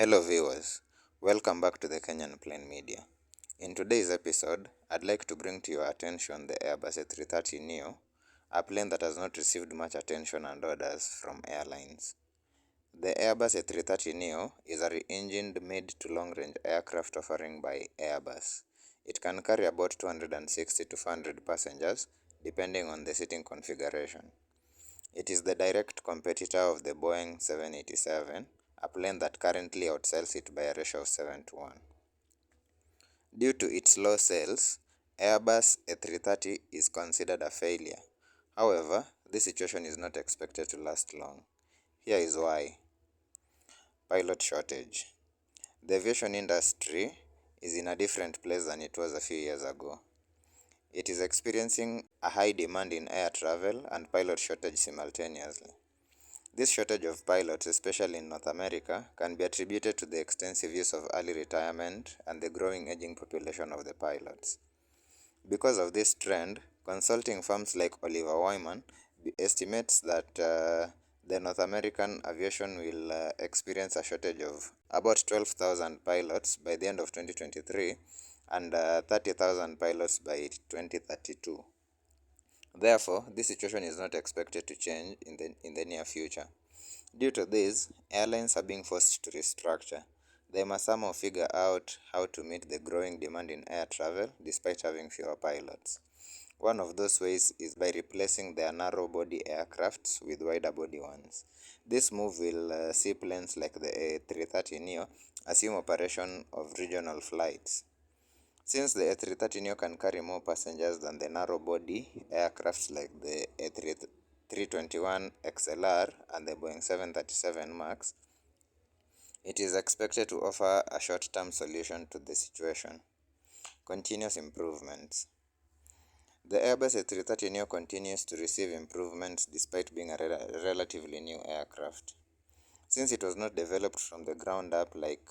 Hello viewers, welcome back to the Kenyan Plain Media. In today's episode, I'd like to bring to your attention the Airbus A330neo, a plane that has not received much attention and orders from airlines. The Airbus A330neo is a re-engined mid to long-range aircraft offering by Airbus. It can carry about 260 to 400 passengers, depending on the seating configuration. It is the direct competitor of the Boeing 787, a plane that currently outsells it by a ratio of 7 to 1. Due to its low sales, Airbus A330 is considered a failure. However, this situation is not expected to last long. Here is why. Pilot shortage. The aviation industry is in a different place than it was a few years ago. It is experiencing a high demand in air travel and pilot shortage simultaneously. This shortage of pilots, especially in North America, can be attributed to the extensive use of early retirement and the growing aging population of the pilots. Because of this trend, consulting firms like Oliver Wyman estimates that the North American aviation will experience a shortage of about 12,000 pilots by the end of 2023 and 30,000 pilots by 2032. Therefore, this situation is not expected to change in the near future. Due to this, airlines are being forced to restructure. They must somehow figure out how to meet the growing demand in air travel despite having fewer pilots. One of those ways is by replacing their narrow-body aircrafts with wider-body ones. This move will see planes like the A330neo assume operation of regional flights. Since the A330neo can carry more passengers than the narrow-body aircrafts like the A321 XLR and the Boeing 737 MAX, it is expected to offer a short-term solution to the situation. Continuous improvements. The Airbus A330neo continues to receive improvements despite being a relatively new aircraft. Since it was not developed from the ground up like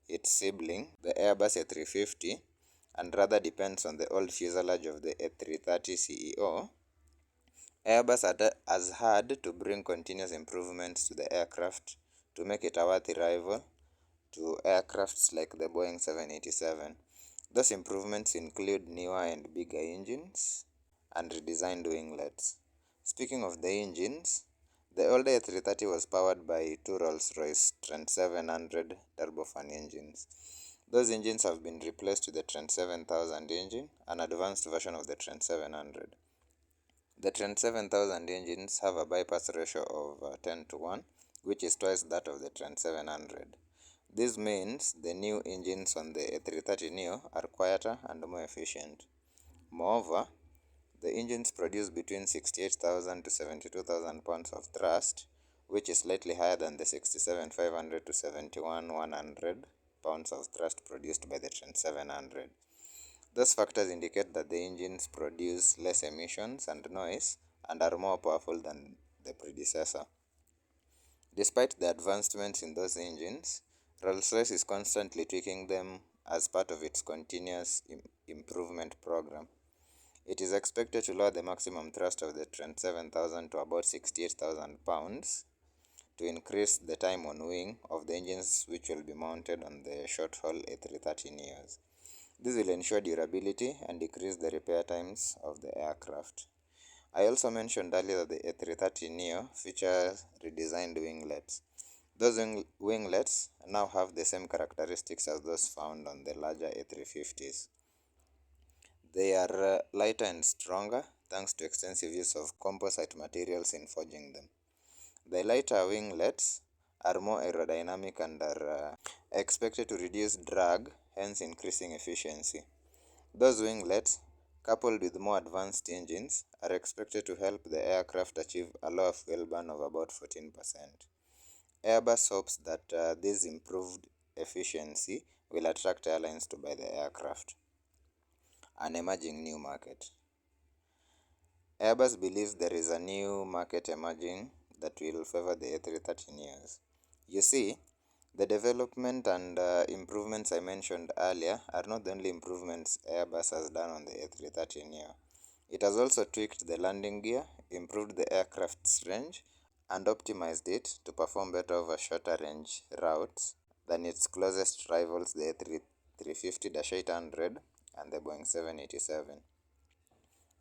its sibling, the Airbus A350, and rather depends on the old fuselage of the A330ceo, Airbus has had to bring continuous improvements to the aircraft to make it a worthy rival to aircrafts like the Boeing 787. Those improvements include newer and bigger engines and redesigned winglets. Speaking of the engines, the older A330 was powered by two Rolls-Royce Trent 700 turbofan engines. Those engines have been replaced with the Trent 7000 engine, an advanced version of the Trent 700. The Trent 7000 engines have a bypass ratio of 10 to 1, which is twice that of the Trent 700. This means the new engines on the A330neo are quieter and more efficient. Moreover, the engines produce between 68,000 to 72,000 pounds of thrust, which is slightly higher than the 67,500 to 71,100 pounds of thrust produced by the Trent 700. Those factors indicate that the engines produce less emissions and noise and are more powerful than the predecessor. Despite the advancements in those engines, Rolls-Royce is constantly tweaking them as part of its continuous improvement program. It is expected to lower the maximum thrust of the Trent 7000 to about 68,000 pounds to increase the time on wing of the engines which will be mounted on the short-haul A330neos. This will ensure durability and decrease the repair times of the aircraft. I also mentioned earlier that the A330neo features redesigned winglets. Those winglets now have the same characteristics as those found on the larger A350s. They are lighter and stronger thanks to extensive use of composite materials in forging them. The lighter winglets are more aerodynamic and are expected to reduce drag, hence increasing efficiency. Those winglets, coupled with more advanced engines, are expected to help the aircraft achieve a lower fuel burn of about 14%. Airbus hopes that this improved efficiency will attract airlines to buy the aircraft. An emerging new market. Airbus believes there is a new market emerging that will favor the A330neos. You see, the development and improvements I mentioned earlier are not the only improvements Airbus has done on the A330neo. It has also tweaked the landing gear, improved the aircraft's range, and optimized it to perform better over shorter range routes than its closest rivals, the A350-800 and the Boeing 787.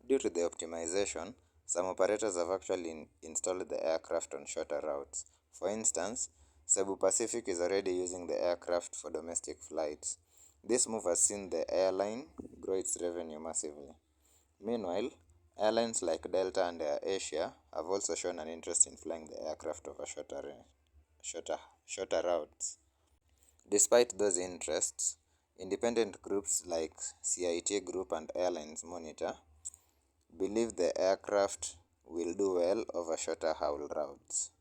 Due to the optimization, some operators have actually installed the aircraft on shorter routes. For instance, Cebu Pacific is already using the aircraft for domestic flights. This move has seen the airline grow its revenue massively. Meanwhile, airlines like Delta and Air Asia have also shown an interest in flying the aircraft over shorter routes. Despite those interests, independent groups like CIT Group and Airlines Monitor believe the aircraft will do well over shorter haul routes.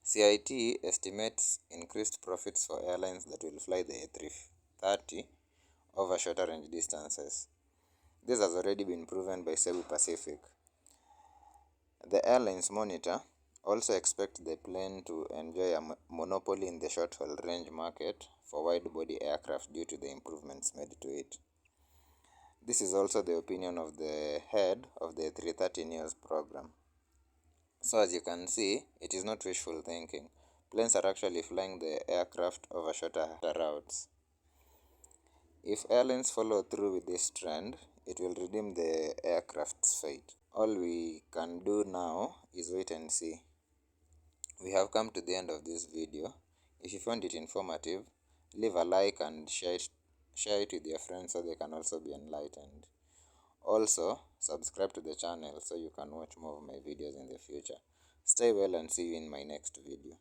CIT estimates increased profits for airlines that will fly the A330 over shorter range distances. This has already been proven by Cebu Pacific. The Airlines Monitor also expects the plane to enjoy a monopoly in the short-haul range market for wide-body aircraft due to the improvements made to it. This is also the opinion of the head of the 330 News program. So as you can see, it is not wishful thinking. Planes are actually flying the aircraft over shorter routes. If airlines follow through with this trend, it will redeem the aircraft's fate. All we can do now is wait and see. We have come to the end of this video. If you found it informative, leave a like and share it with your friends so they can also be enlightened. Also, subscribe to the channel so you can watch more of my videos in the future. Stay well and see you in my next video.